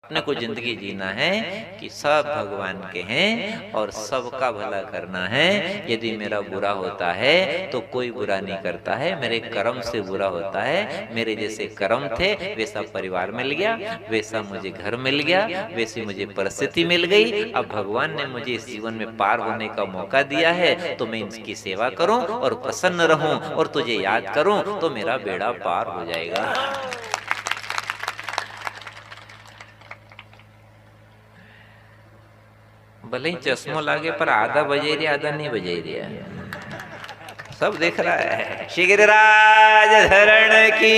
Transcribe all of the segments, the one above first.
अपने को जिंदगी जीना है कि सब भगवान के हैं और सबका भला करना है। यदि मेरा बुरा होता है तो कोई बुरा नहीं करता है, मेरे कर्म से बुरा होता है। मेरे जैसे कर्म थे वैसा परिवार मिल गया, वैसा मुझे घर मिल गया, वैसी मुझे परिस्थिति मिल गई। अब भगवान ने मुझे इस जीवन में पार होने का मौका दिया है तो मैं इनकी सेवा करूं और प्रसन्न रहूं और तुझे याद करूं तो मेरा बेड़ा पार हो जाएगा। भले ही चश्मो लागे पर आधा बजे रही आधा नहीं बजे रही, सब देख रहा है। श्री गिरिराज धरण की।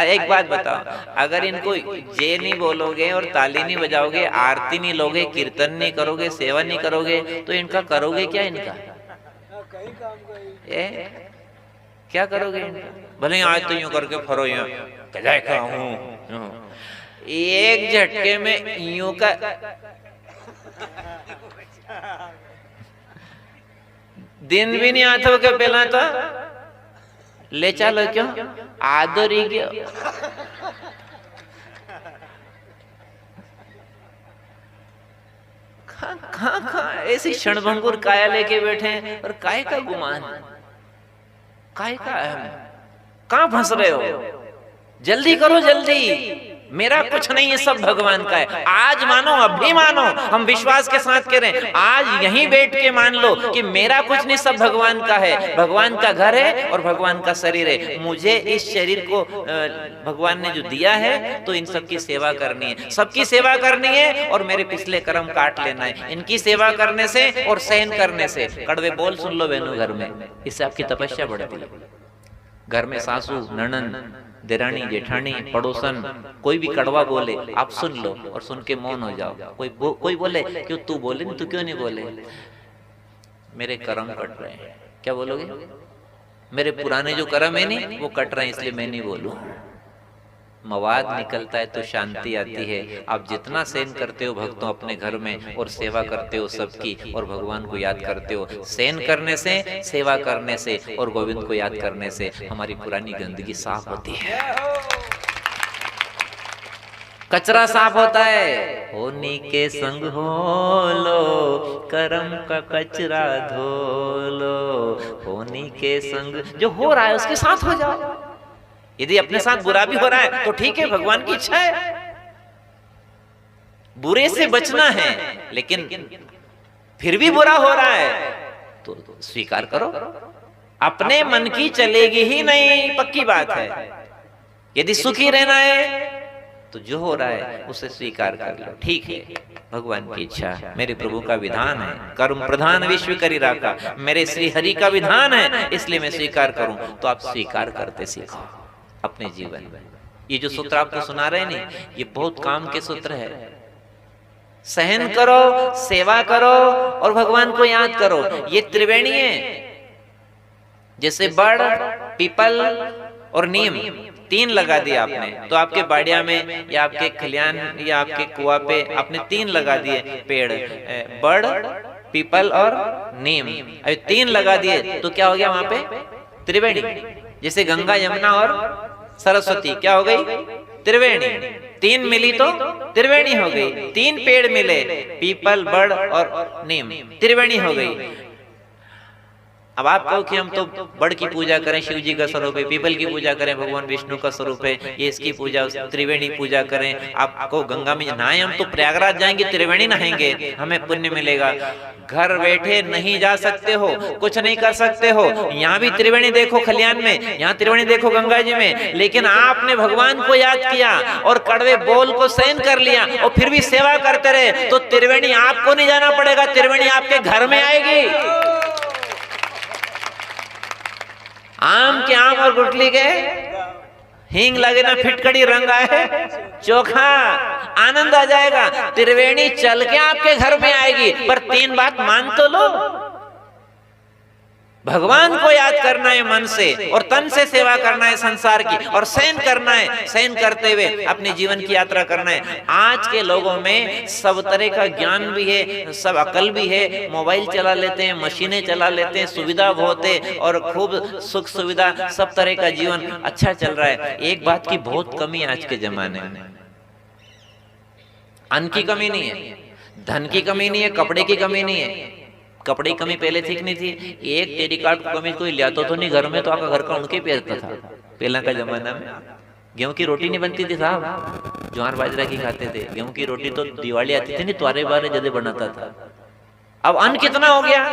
एक बात बताओ, अगर इनको जय नहीं बोलोगे और ताली नहीं बजाओगे, आरती नहीं लोगे, कीर्तन नहीं करोगे, सेवा नहीं करोगे तो इनका करोगे क्या? इनका क्या करोगे इनका? भले आज तो यूं करके फरो यूं एक झटके में यूं का दिन भी नहीं आता हो क्या पहला तो ले चलो क्यों आदरी क्यों। खा ऐसी क्षणभंगुर काया लेके बैठे हैं और काय का गुमान, काय का अहम, कहां फंस रहे हो? जल्दी करो जल्दी, मेरा कुछ नहीं है, सब भगवान का है। आज मानो, अभी मानो, हम विश्वास के साथ कह रहे हैं, आज यहीं बैठ के मान लो कि मेरा कुछ नहीं, सब भगवान का है। भगवान का घर है और भगवान का शरीर है। मुझे इस शरीर को भगवान ने जो दिया है तो इन सबकी सेवा करनी है, सबकी सेवा करनी है और मेरे पिछले कर्म काट लेना है। इनकी सेवा करने से और सहन करने से, कड़वे बोल सुन लो बहनों घर में, इससे आपकी तपस्या बढ़ती है। घर में सासू ननन देरानी जेठानी पड़ोसन कोई भी कड़वा बोले आप सुन लो और सुन के मौन हो जाओ। कोई बोले क्यों तू बोले नहीं, तू क्यों नहीं बोले? मेरे कर्म कट रहे हैं। क्या बोलोगे? मेरे पुराने जो कर्म है नहीं वो कट रहे हैं इसलिए मैं नहीं बोलूं। मवाद निकलता है तो शांति आती है। आप जितना सहन करते हो भक्तों अपने घर में और सेवा करते हो सबकी और भगवान को याद करते हो, सहन करने से, सेवा करने से और गोविंद को याद करने से हमारी पुरानी गंदगी साफ होती है, कचरा साफ होता है। होनी के संग हो लो कर्म का कचरा धो लो, होनी के संग जो हो रहा है उसके साथ हो जाओ। यदि अपने साथ बुरा भी हो रहा है तो ठीक है, भगवान की इच्छा है, बुरे से बचना है, लेकिन फिर भी बुरा हो रहा है तो स्वीकार करो। अपने मन की चलेगी ही नहीं, पक्की बात है। यदि सुखी रहना है तो जो हो रहा है उसे स्वीकार कर लो, ठीक है, भगवान की इच्छा है, मेरे प्रभु का विधान है, कर्म प्रधान विश्व करी राखा, मेरे श्री हरि का विधान है इसलिए मैं स्वीकार करूं। तो आप स्वीकार करते सीखो अपने जीवन में। ये जो सूत्र आपको सुना रहे नहीं, ये बहुत काम के सूत्र है। सहन करो, सेवा करो और भगवान को याद करो। ये त्रिवेणी है, जैसे बड़, पीपल और नीम, तीन लगा दिया आपने तो आपके बाड़िया में या आपके खलियान या आपके कुआं पे आपने तीन लगा दिए पेड़, बड़, पीपल और नीम। अभी तीन लगा दिए तो क्या हो गया वहां पे? त्रिवेणी। जैसे गंगा यमुना और सरस्वती क्या हो गई? त्रिवेणी। तीन मिली तो त्रिवेणी हो गई। तीन पेड़ मिले, पीपल, बड़ और नीम, त्रिवेणी हो गई। अब आप कहो कि हम तो बड़ की पूजा करें, शिव जी का स्वरूप है, पीपल की पूजा करें, भगवान विष्णु का स्वरूप है, ये इसकी पूजा, त्रिवेणी पूजा करें। आपको गंगा में नहाए, हम तो प्रयागराज जाएंगे त्रिवेणी नहाएंगे, हमें पुण्य मिलेगा। घर बैठे नहीं जा सकते हो, कुछ नहीं कर सकते हो। यहाँ भी त्रिवेणी देखो खलियान में, यहाँ त्रिवेणी देखो गंगा जी में, लेकिन आपने भगवान को याद किया और कड़वे बोल को सहन कर लिया और फिर भी सेवा करते रहे तो त्रिवेणी आपको नहीं जाना पड़ेगा, त्रिवेणी आपके घर में आएगी। आम के आम और गुठली के हींग लगे ना फिटकड़ी रंग आए चोखा, आनंद आ जाएगा। त्रिवेणी चल के आपके घर में आएगी, पर तीन बात मान तो लो। भगवान को याद करना है मन से और तन से सेवा करना है संसार की, और सहन करना है, सहन करते हुए अपने जीवन की यात्रा करना है। आज के लोगों में सब तरह का ज्ञान भी है, सब अकल भी है, मोबाइल चला लेते हैं, मशीनें चला लेते हैं, सुविधा बहुत है और खूब सुख सुविधा, सब तरह का जीवन अच्छा चल रहा है। एक बात की बहुत कमी आज के जमाने में, अन्न की कमी नहीं है, धन की कमी नहीं है, कपड़े की कमी नहीं है। कपड़े की कमी पहले थी कि नहीं थी? एक टेरिकॉट कमीज कोई लिया तो नहीं घर में, तो आका घर का उनके पहनता था। पहला का जमाना में गेहूं की रोटी नहीं बनती थी साहब, ज्वार बाजरा की खाते थे। गेहूं की रोटी तो दिवाली आती थी नहीं, त्वारे बारे जदे बनाता था। अब अन्न कितना हो गया,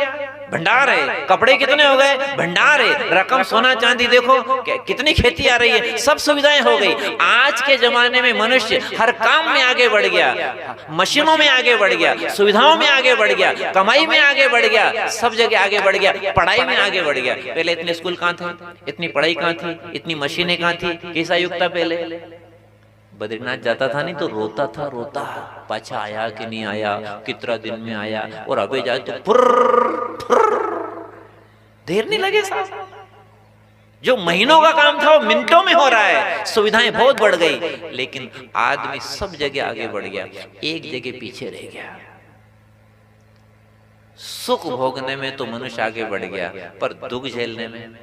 भंडार है। कपड़े कितने हो गए, भंडार है। रकम सोना चांदी देखो कितनी खेती आ रही है, सब सुविधाएं हो गई। आज के जमाने में मनुष्य हर काम में आगे बढ़ गया, मशीनों में आगे बढ़ गया, सुविधाओं में आगे बढ़ गया, कमाई में आगे बढ़ गया, सब जगह आगे बढ़ गया, पढ़ाई में आगे बढ़ गया। पहले इतने स्कूल कहाँ थे, इतनी पढ़ाई कहाँ थी, इतनी मशीनें कहाँ थी? कैसा युग था पहले? बद्रीनाथ जाता था नहीं तो रोता था, रोता पाछा आया कि नहीं आया, कितना दिन में आया। और अबे जाए तो देर नहीं लगे साहब। जो महीनों का काम था वो मिनटों में हो रहा है। सुविधाएं बहुत बढ़ गई, लेकिन आदमी सब जगह आगे बढ़ गया, एक जगह पीछे रह गया। सुख भोगने में तो मनुष्य आगे बढ़ गया, पर दुख झेलने में,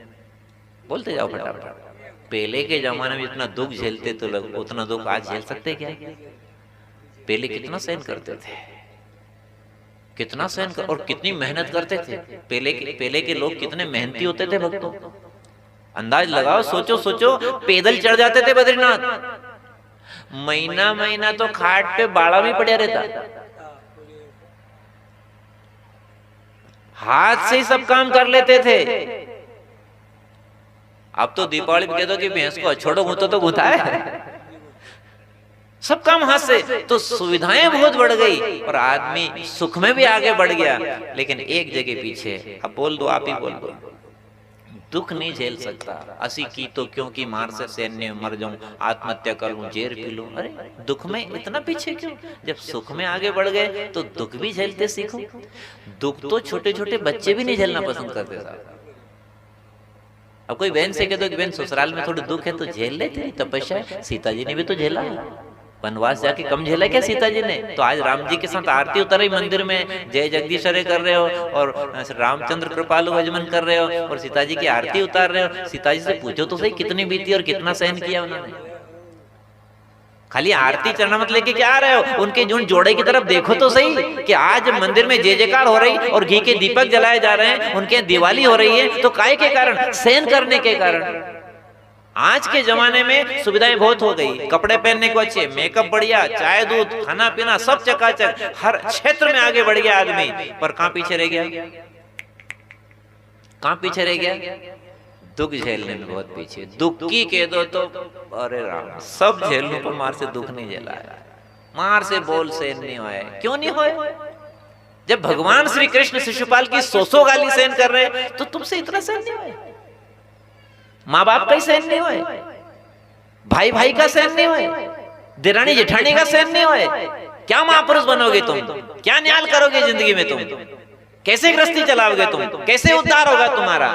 बोलते जाओ फटाफट। पहले के जमाने में इतना दुख झेलते तो लोग, उतना दुख आज झेल सकते क्या? पहले कितना सहन करते थे, कितना सहन कर, और कितनी मेहनत करते थे। पहले के लोग कितने मेहनती होते थे भक्तों। अंदाज लगाओ, सोचो सोचो, पैदल चढ़ जाते थे बद्रीनाथ। महीना महीना तो खाट पे बाड़ा भी पड़ा रहता, हाथ से ही सब काम कर लेते थे। अब तो दीपावली में कह दो कि भैंस को छोड़ो गुंतो तो गुंता है, सब काम हाथ से। तो सुविधाएं बहुत बढ़ गई और आदमी सुख में भी आगे बढ़ गया, लेकिन एक जगह पीछे। अब बोल दो, आप ही बोल दो, दुख नहीं झेल सकता। असी की तो क्योंकि मार से सैन्य मर जाऊं, आत्महत्या कर लूं, जेर पी लूं। अरे दुख में इतना पीछे क्यों? जब सुख में आगे बढ़ गए तो दुख भी झेलते सीखो। दुख तो छोटे छोटे बच्चे भी नहीं झेलना पसंद करते साहब। अब कोई बहन से कह दो कि बहन ससुराल में थोड़ी दुख है तो झेल लेते, तपस्या है। सीता जी ने भी तो झेला, वनवास जाके कम झेला क्या सीता जी ने? तो आज राम जी के साथ आरती उतारी मंदिर में, जय जगदीश्वरे कर रहे हो और रामचंद्र कृपालु भजन कर रहे हो और सीता जी की आरती उतार रहे हो। सीता जी से पूछो तो सही कितनी बीती और कितना सहन किया उन्होंने। खाली आरती चढ़ना मत लेके क्या आ रहे हो, उनके जुन जोड़े की तरफ देखो तो सही कि आज मंदिर में जय जयकार हो रही और घी के दीपक जलाए जा रहे हैं, उनके दिवाली हो रही है। तो काय के कारण? सहन करने के कारण। आज के जमाने में सुविधाएं बहुत हो गई, कपड़े पहनने को अच्छे, मेकअप बढ़िया, चाय दूध खाना पीना सब चकाचक, हर क्षेत्र में आगे बढ़ गया आदमी। पर कहां पीछे रह गया? कहां पीछे रह गया? दुख झेलने में बहुत पीछे। दुख की कह दो तो अरे राम, सब झेल लूं पर मार से दुख नहीं झेला है, मार से बोल सहन नहीं हुआ है। क्यों नहीं हुआ? जब भगवान श्री कृष्ण शिशुपाल की 100 गाली सहन कर रहे तो तुमसे इतना सहन नहीं हुआ? माँ बाप का ही सहन नहीं हुआ, भाई भाई का सहन नहीं हुआ, दिरानी जेठानी का सहन नहीं हुआ? क्या महापुरुष बनोगे तुम? क्या न्याय करोगे जिंदगी में? तुम कैसे गृहस्थी चलाओगे? तुम कैसे उद्धार होगा तुम्हारा?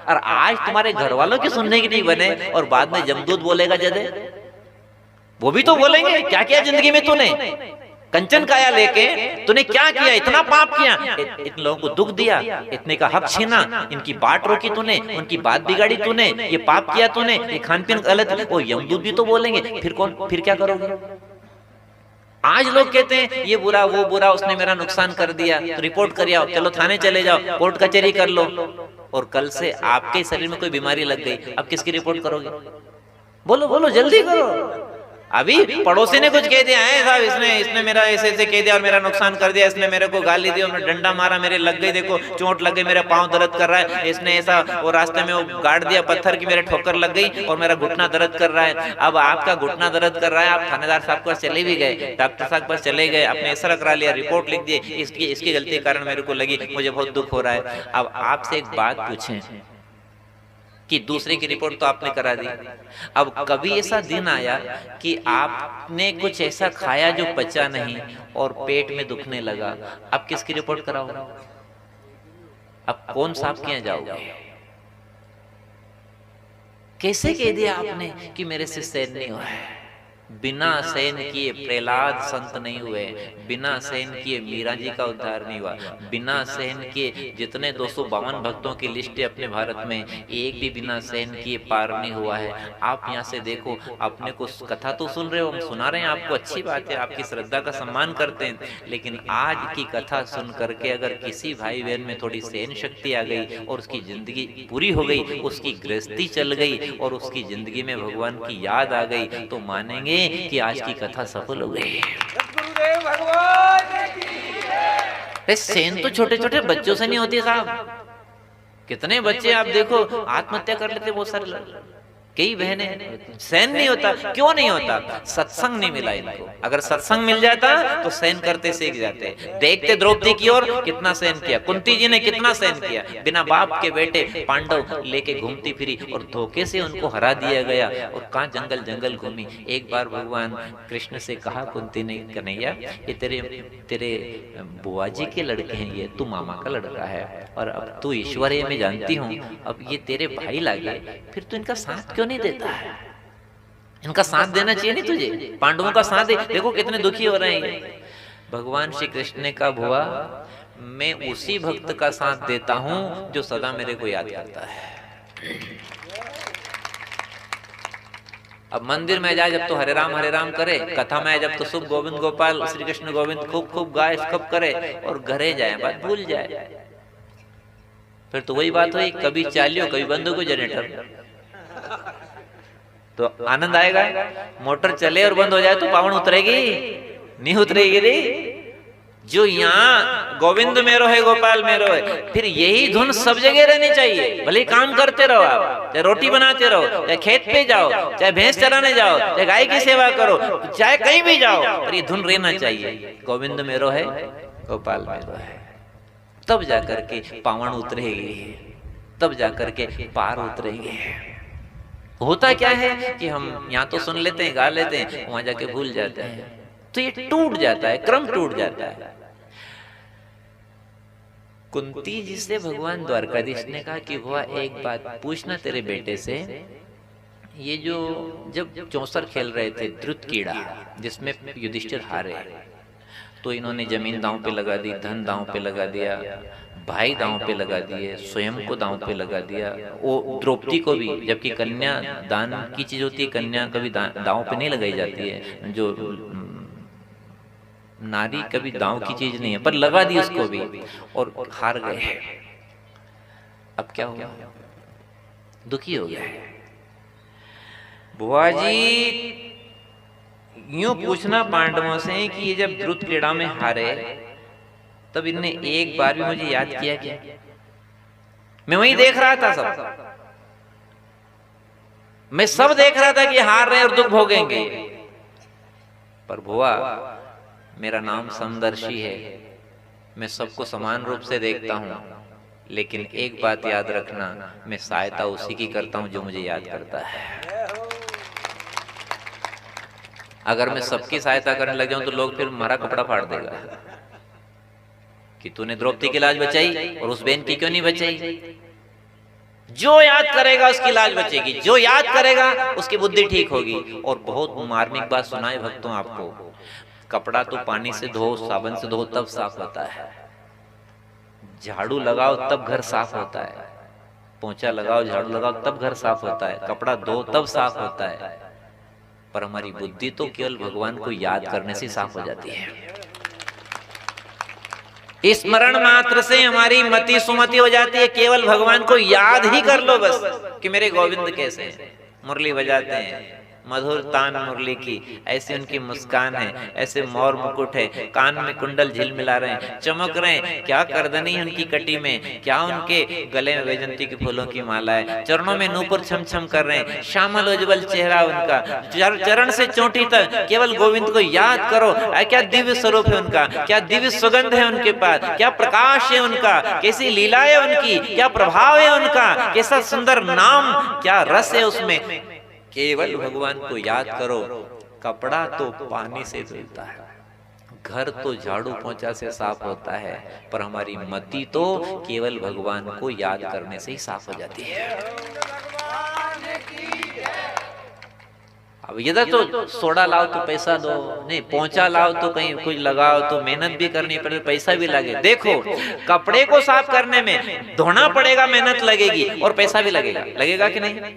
और आज तुम्हारे घर वालों की सुनने की नहीं बने और बाद में जमदूत बोलेगा जदे, वो भी तो बोलेंगे क्या किया जिंदगी में तूने, कंचन काया लेके तूने क्या किया, इतना पाप किया, इन लोगों को दुख दिया, इतने का हक छीना, इनकी बात रोकी तूने, उनकी बात बिगाड़ी तूने, ये पाप किया तूने, ये खान पीन गलत। वो यमदूत भी तो बोलेंगे, फिर कौन, फिर क्या करोगे? आज लोग कहते हैं ये बुरा वो बुरा, उसने मेरा नुकसान कर दिया तो रिपोर्ट कर आओ, चलो थाने चले जाओ, कोर्ट कचहरी कर लो। और कल से आपके शरीर में कोई बीमारी लग गई, अब किसकी रिपोर्ट करोगे? बोलो बोलो जल्दी करो। अभी पड़ोसी ने कुछ कह दिया है साहब, इसने मेरा ऐसे ऐसे कह दिया और मेरा नुकसान कर दिया, इसने मेरे को गाली दी, उसने डंडा मारा, मेरे लग गई, देखो चोट लग गई, मेरा पांव दर्द कर रहा है, इसने ऐसा वो रास्ते में वो गाड़ दिया पत्थर की, मेरे ठोकर लग गई और मेरा घुटना दर्द कर रहा है। अब आपका घुटना दर्द कर रहा है, आप थानेदार साहब के पास चले भी गए, डॉक्टर साहब के पास चले गए, आपने ऐसा करा लिया, रिपोर्ट लिख दिए, इसकी गलती के कारण मेरे को लगी, मुझे बहुत दुख हो रहा है। अब आपसे एक बात पूछें कि दूसरे की रिपोर्ट तो आपने करा दी, अब कभी ऐसा दिन आया कि आपने कुछ ऐसा खाया जो पचा नहीं और पेट में दुखने लगा, अब किसकी रिपोर्ट कराओगे? अब कौन साफ किया जाओगे? कैसे कह दिया आपने कि मेरे से सहन नहीं हुआ है, बिना सहन किए प्रहलाद संत नहीं हुए, बिना सहन किए मीरा जी का उद्धार नहीं हुआ, बिना सहन किए जितने 252 भक्तों की लिस्ट है अपने भारत में, एक भी बिना सहन किए पार नहीं हुआ है। आप यहाँ से देखो, अपने को कथा तो सुन रहे हो, हम सुना रहे हैं आपको, अच्छी बात है, आपकी श्रद्धा का सम्मान करते हैं, लेकिन आज की कथा सुन करके अगर किसी भाई बहन में थोड़ी सहन शक्ति आ गई और उसकी जिंदगी पूरी हो गई, उसकी गृहस्थी चल गई और उसकी जिंदगी में भगवान की याद आ गई, तो मानेंगे कि आज की कथा सफल हो गई। सहन तो छोटे छोटे बच्चों से नहीं होती साहब। कितने बच्चे आप देखो आत्महत्या कर लेते, बहुत सारे कई बहनें, सहन नहीं होता। क्यों नहीं होता? सत्संग नहीं मिला इनको। अगर सत्संग मिल जाता तो सहन करते सीख जाते। देखते द्रौपदी की ओर, कितना सहन किया, कुंती जी ने कितना सहन किया, बिना बाप के बेटे पांडव लेके घूमती फिरी और धोखे से उनको हरा दिया गया और कहाँ जंगल जंगल घूमी। एक बार भगवान कृष्ण से कहा कुंती ने, कन्हैया ये तेरे बुआ जी के लड़के हैं, ये तू मामा का लड़का है और अब तू ईश्वर है मैं जानती हूँ, अब ये तेरे भाई लागे, फिर तू इनका साथ क्यों नहीं देता है? इनका साथ देना चाहिए नहीं तुझे, पांडवों का साथ दे। देखो कितने दुखी हो रहे हैं। भगवान श्री कृष्ण ने कहा, बुआ मैं उसी भक्त का साथ देता हूं जो सदा मेरे को याद करता है। अब मंदिर में जाए जब तो हरे राम करे, कथा में जब तो शुभ गोविंद गोपाल श्री कृष्ण गोविंद खूब खूब गाए खूब करे, और घरे जाए बात भूल जाए, फिर तो वही बात हुई, कभी चालियो कभी बंद हो जनरेटर, तो आनंद आएगा? मोटर चले और बंद हो जाए तो पावन उतरेगी नहीं? उतरेगी रे। जो यहाँ गोविंद मेरो है गोपाल मेरो है, फिर यही धुन सब जगह रहनी चाहिए। भले काम करते रहो आप, चाहे रोटी बनाते रहो, चाहे खेत पे जाओ, चाहे भैंस चराने जाओ, चाहे गाय की सेवा करो, चाहे कहीं भी जाओ, पर ये धुन रहना चाहिए, गोविंद मेरो है गोपाल मेरो है। तब जाकर के पावन उतरेगी, तब जाकर के पार उतरेंगे। होता क्या है कि हम यहाँ तो सुन लेते हैं, गा लेते हैं, वहां जाके भूल जाते हैं, तो ये टूट जाता है, क्रम टूट जाता है। कुंती जी से भगवान द्वारकाधीश ने कहा कि वह एक बात पूछना तेरे बेटे से, ये जो जब 64 खेल रहे थे द्रुत कीड़ा जिसमें युधिष्ठिर हारे, तो इन्होंने जमीन दांव पे लगा दी, धन दांव पे लगा दिया, भाई दांव पे लगा दिए, स्वयं को दांव पे लगा दिया, वो द्रौपदी को भी, जबकि कन्या दान की चीज होती है, कन्या कभी दांव पे नहीं लगाई जाती है, जो नारी कभी दांव की चीज नहीं है, पर लगा दी उसको भी और हार गए। अब क्या हुआ? दुखी हो गए। बुआ जी यूं पूछना पांडवों से कि ये जब द्रुत क्रीड़ा में हारे तब इनने एक बार भी मुझे याद किया क्या? मैं वहीं देख रहा था, सब मैं सब देख रहा था कि हार रहे और दुख भोगेंगे, पर बुआ मेरा नाम समदर्शी है, मैं सबको समान रूप से देखता हूं, लेकिन एक बात याद रखना, मैं सहायता उसी की करता हूं जो मुझे याद करता है। अगर मैं सबकी सहायता करने लग जाऊं तो लोग फिर हमारा कपड़ा फाड़ देगा कि तूने द्रौपदी की लाज बचाई और उस बहन की क्यों नहीं बचाई। जो याद करेगा उसकी लाज बचेगी, जो याद करेगा उसकी बुद्धि ठीक होगी। और बहुत मार्मिक बात सुनाए भक्तों आपको, कपड़ा तो पानी से धो, साबुन से धो तब साफ होता है, झाड़ू लगाओ तब घर साफ होता है, पोंछा लगाओ झाड़ू लगाओ तब घर साफ होता है, कपड़ा धो तब साफ होता है, पर हमारी बुद्धि तो केवल भगवान को याद करने से साफ हो जाती है। स्मरण मात्र से हमारी मति सुमति हो जाती है, केवल भगवान को याद ही कर लो बस कि मेरे गोविंद कैसे हैं, मुरली बजाते हैं, मधुर तान मुरली की, ऐसी उनकी मुस्कान है, ऐसे मोर मुकुट है, कान में कुंडल झिलमिला रहे हैं, चमक रहे हैं, क्या करदनी है उनकी कटी में, क्या उनके गले में वैजंती के फूलों की माला है, चरणों में नूपुर छम छम कर रहे हैं, श्यामल उज्जवल चेहरा उनका, चरण से चोटी तक केवल गोविंद को याद करो। क्या दिव्य स्वरूप है उनका, क्या दिव्य सुगंध है उनके पास, क्या प्रकाश है उनका, कैसी लीला है उनकी, क्या प्रभाव है उनका, कैसा सुंदर नाम, क्या रस है उसमें। केवल भगवान को याद करो। कपड़ा तो पानी से धुलता है, घर तो झाड़ू पोंछा से साफ होता है, पर हमारी मति तो केवल भगवान को याद करने से ही साफ हो जाती है। अब इधर तो सोडा लाओ तो पैसा दो, नहीं पोंछा लाओ तो कहीं कुछ लगाओ तो मेहनत भी करनी पड़े, पैसा भी लगे। देखो कपड़े को साफ करने में धोना पड़ेगा, मेहनत लगेगी और पैसा भी लगेगा, लगेगा कि नहीं?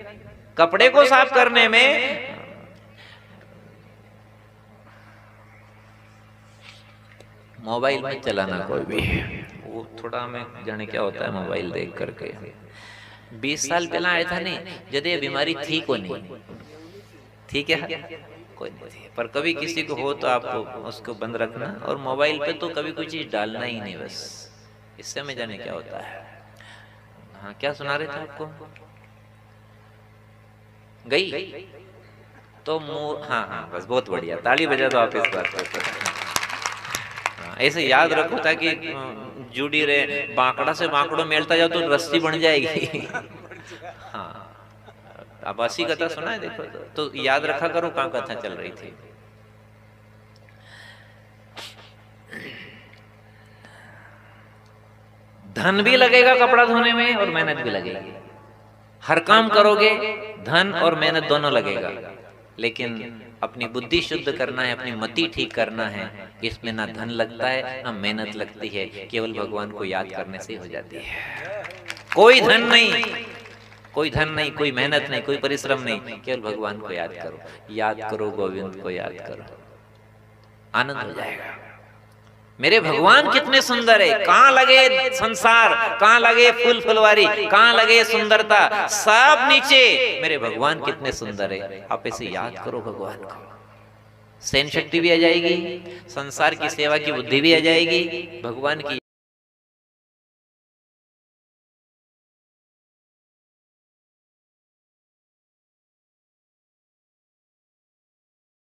कपड़े को साफ करने में मोबाइल में चलाना कोई भी वो थोड़ा हमें जाने क्या होता है मोबाइल देख करके। 20 साल पहला आया था नहीं जब ये बीमारी थी को नहीं, ठीक है कोई नहीं थी, पर कभी किसी को हो तो आपको उसको बंद रखना, और मोबाइल पे तो कभी कोई चीज डालना ही नहीं, बस इससे हमें जाने क्या होता है। हाँ क्या सुना रहे थे आपको? गई तो हाँ हाँ बस बहुत बढ़िया, ताली बजा दो आप इस बात पर। ऐसे याद रखो ताकि जुड़ी रहे, बांकड़ा से बांकड़ो मेलता जाओ तो रस्सी बन जाएगी। हाँ आबासी कथा सुना है देखो तो याद रखा करो कहाँ कथा चल रही थी। धन भी लगेगा कपड़ा धोने में और मेहनत भी लगेगी, हर काम करोगे धन और मेहनत दोनों लगेगा, लेकिन अपनी बुद्धि शुद्ध करना है, अपनी मति ठीक करना है, इसमें ना धन लगता है ना मेहनत लगती है, केवल भगवान को याद करने से हो जाती है। कोई धन नहीं, कोई धन नहीं, कोई मेहनत नहीं, कोई परिश्रम नहीं, केवल भगवान को याद करो, याद करो गोविंद को याद करो, आनंद हो जाएगा। मेरे भगवान कितने सुंदर है, कहाँ लगे संसार, कहाँ लगे फूल फुलवारी, कहाँ लगे सुंदरता, सब नीचे मेरे भगवान कितने सुंदर है। आप ऐसे याद करो भगवान को, सहन शक्ति भी आ जाएगी, संसार की सेवा की बुद्धि भी आ जाएगी, भगवान की